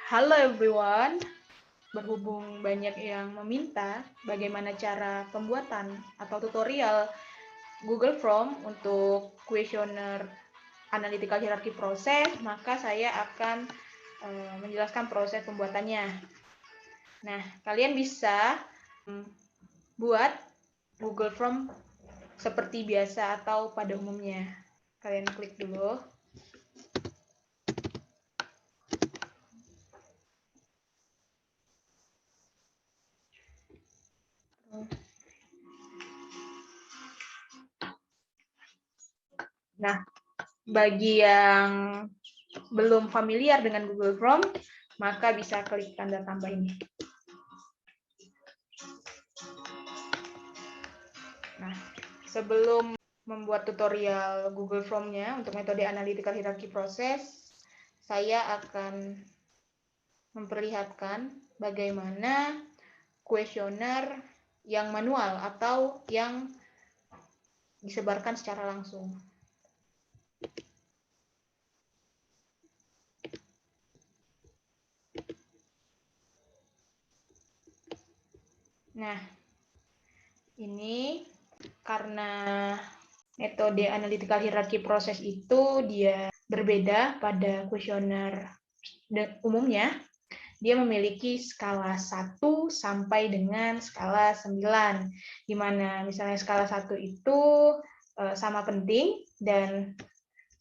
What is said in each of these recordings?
Halo everyone, berhubung banyak yang meminta bagaimana cara pembuatan atau tutorial Google Form untuk kuesioner analytical hierarchy proses, maka saya akan menjelaskan proses pembuatannya. Nah, kalian bisa buat Google Form seperti biasa atau pada umumnya. Kalian klik dulu. Nah, bagi yang belum familiar dengan Google Form, maka bisa klik tanda tambah ini. Nah, sebelum membuat tutorial Google Form-nya untuk metode analytical hierarchy process, saya akan memperlihatkan bagaimana kuesioner yang manual atau yang disebarkan secara langsung. Nah, ini karena metode analytical hierarchy process itu dia berbeda pada kuesioner umumnya. Dia memiliki skala 1 sampai dengan skala 9, di mana misalnya skala 1 itu sama penting dan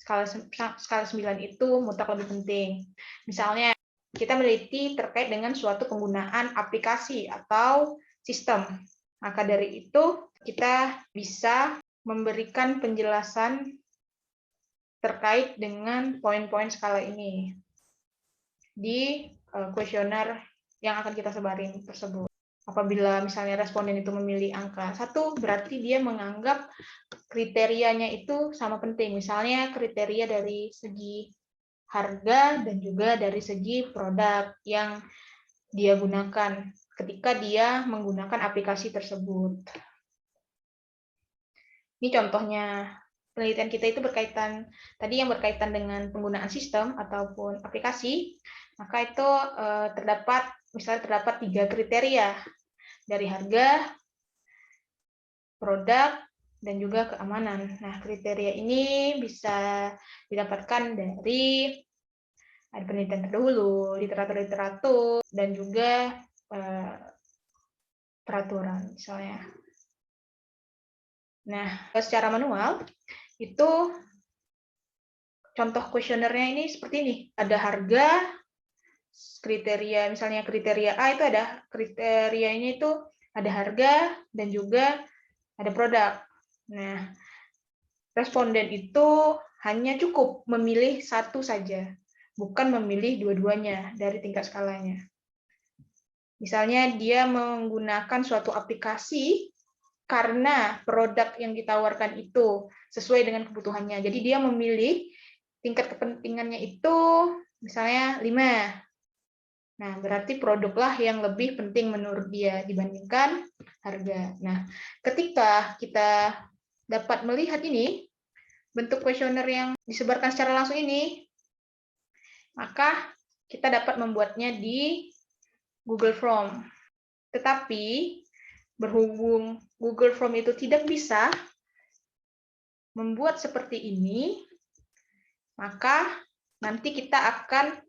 skala 9 itu mutlak lebih penting. Misalnya kita meneliti terkait dengan suatu penggunaan aplikasi atau sistem. Maka dari itu kita bisa memberikan penjelasan terkait dengan poin-poin skala ini di kuesioner yang akan kita sebarin tersebut. Apabila misalnya responden itu memilih angka 1, berarti dia menganggap kriterianya itu sama penting. Misalnya kriteria dari segi harga dan juga dari segi produk yang dia gunakan ketika dia menggunakan aplikasi tersebut. Ini contohnya penelitian kita itu berkaitan, tadi yang berkaitan dengan penggunaan sistem ataupun aplikasi, maka itu terdapat 3 kriteria dari harga, produk, dan juga keamanan. Nah, kriteria ini bisa didapatkan dari ada penelitian terdahulu, literatur-literatur, dan juga peraturan misalnya. Nah, secara manual itu contoh kuesionernya ini seperti ini. Ada harga, kriteria misalnya kriteria A itu ada kriterianya itu ada harga dan juga ada produk. Nah, responden itu hanya cukup memilih satu saja, bukan memilih dua-duanya dari tingkat skalanya. Misalnya dia menggunakan suatu aplikasi karena produk yang ditawarkan itu sesuai dengan kebutuhannya. Jadi dia memilih tingkat kepentingannya itu misalnya 5. Nah, berarti produklah yang lebih penting menurut dia dibandingkan harga. Nah, ketika kita dapat melihat ini, bentuk kuesioner yang disebarkan secara langsung ini, maka kita dapat membuatnya di Google Form. Tetapi, berhubung Google Form itu tidak bisa membuat seperti ini, maka nanti kita akan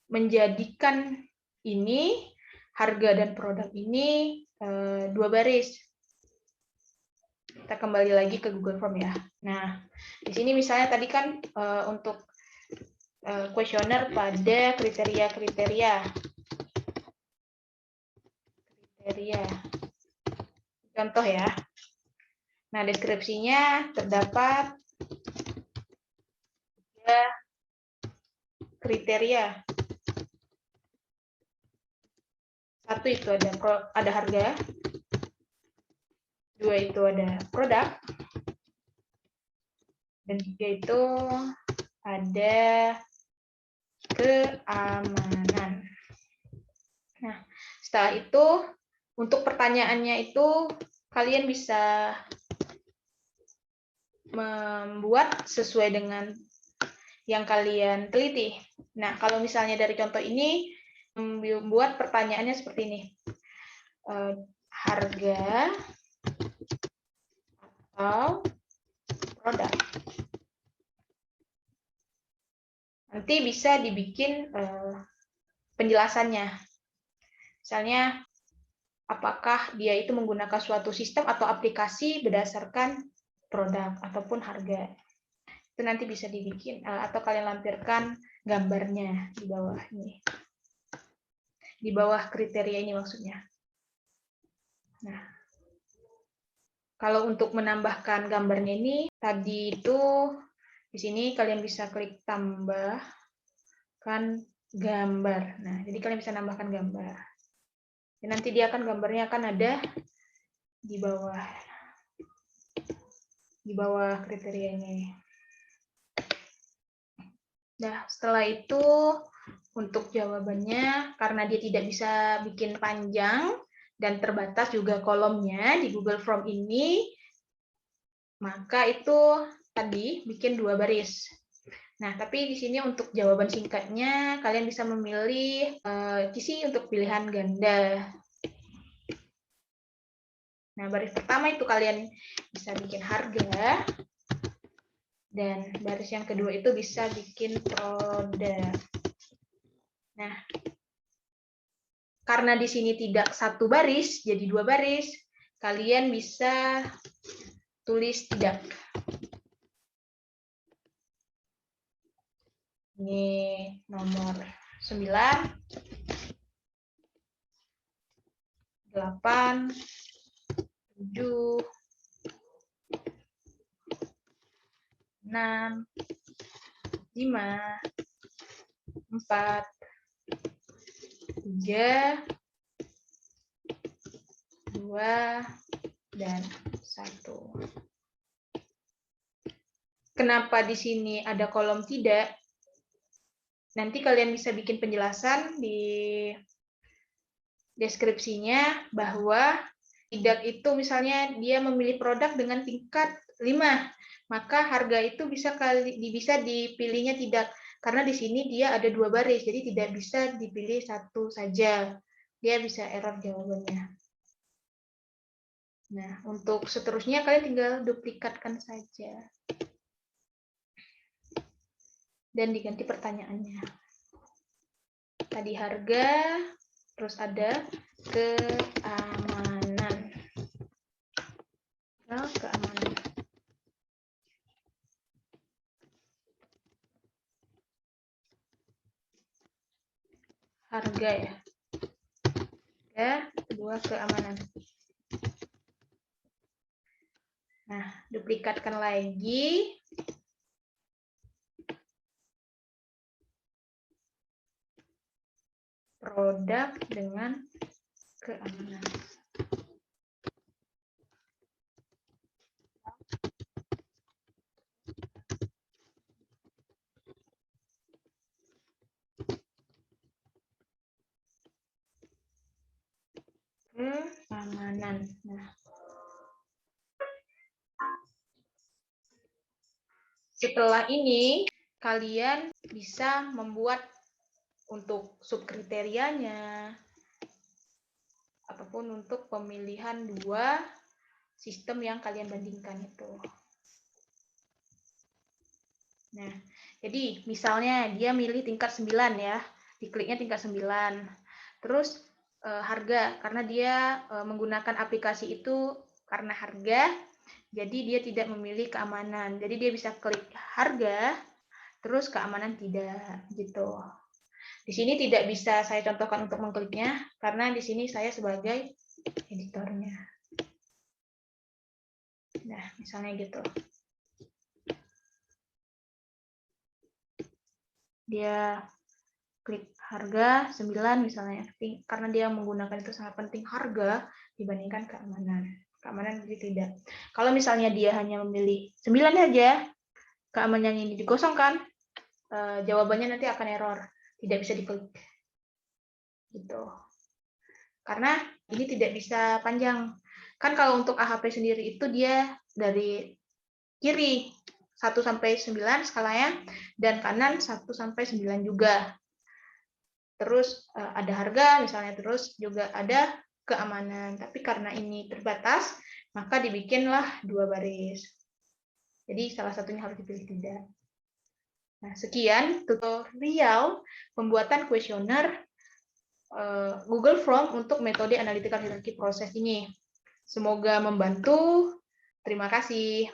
menjadikan ini harga dan produk ini 2 baris. Kita kembali lagi ke Google Form ya. Nah, di sini misalnya tadi kan untuk kuesioner pada kriteria. Contoh ya. Nah, deskripsinya terdapat 3 kriteria. 1 itu ada harga, 2 itu ada produk, dan 3 itu ada keamanan. Nah, setelah itu untuk pertanyaannya itu kalian bisa membuat sesuai dengan yang kalian teliti. Nah, kalau misalnya dari contoh ini membuat pertanyaannya seperti ini. Harga atau produk. Nanti bisa dibikin penjelasannya. Misalnya, apakah dia itu menggunakan suatu sistem atau aplikasi berdasarkan produk ataupun harga. Itu nanti bisa dibikin atau kalian lampirkan gambarnya di bawah ini. Di bawah kriteria ini maksudnya. Nah, kalau untuk menambahkan gambarnya ini, tadi itu di sini kalian bisa klik tambahkan gambar. Nah, jadi kalian bisa nambahkan gambar. Dan nanti dia akan gambarnya akan ada di bawah kriteria ini. Nah, setelah itu untuk jawabannya, karena dia tidak bisa bikin panjang dan terbatas juga kolomnya di Google Form ini, maka itu tadi bikin 2 baris. Nah, tapi di sini untuk jawaban singkatnya, kalian bisa memilih isi untuk pilihan ganda. Nah, baris pertama itu kalian bisa bikin harga, dan baris yang kedua itu bisa bikin produk. Nah, karena di sini tidak satu baris, jadi 2 baris, kalian bisa tulis tidak. Ini nomor 9, 8, 7, 6, 5, 4, 3, 2, dan 1. Kenapa di sini ada kolom tidak? Nanti kalian bisa bikin penjelasan di deskripsinya bahwa tidak itu misalnya dia memilih produk dengan tingkat 5, maka harga itu bisa dipilihnya tidak, karena di sini dia ada 2 baris, jadi tidak bisa dipilih satu saja. Dia bisa error jawabannya. Nah, untuk seterusnya kalian tinggal duplikatkan saja. Dan diganti pertanyaannya. Tadi harga, terus ada keamanan. Nah, keamanan. Harga ya. Kedua keamanan. Nah, duplikatkan lagi. Produk dengan keamanan. Keamanan. Nah, setelah ini kalian bisa membuat untuk subkriterianya ataupun untuk pemilihan 2 sistem yang kalian bandingkan itu. Nah, jadi misalnya dia milih tingkat 9 ya, dikliknya tingkat 9. Terus harga, karena dia menggunakan aplikasi itu karena harga, jadi dia tidak memilih keamanan. Jadi dia bisa klik harga, terus keamanan tidak, gitu. Di sini tidak bisa saya contohkan untuk mengkliknya, karena di sini saya sebagai editornya. Nah, misalnya gitu. Dia klik harga 9 misalnya, karena dia menggunakan itu sangat penting harga dibandingkan keamanan. Keamanan jadi tidak. Kalau misalnya dia hanya memilih 9 saja, keamanannya ini dikosongkan, jawabannya nanti akan error, tidak bisa diklik. Gitu. Karena ini tidak bisa panjang. Kan kalau untuk AHP sendiri itu dia dari kiri 1 sampai 9 skalanya, dan kanan 1 sampai 9 juga. terus ada harga misalnya, terus juga ada keamanan. Tapi karena ini terbatas, maka dibikinlah 2 baris. Jadi salah satunya harus dipilih tidak. Nah, sekian tutorial pembuatan kuesioner Google Form untuk metode analytical hierarchy proses ini. Semoga membantu. Terima kasih.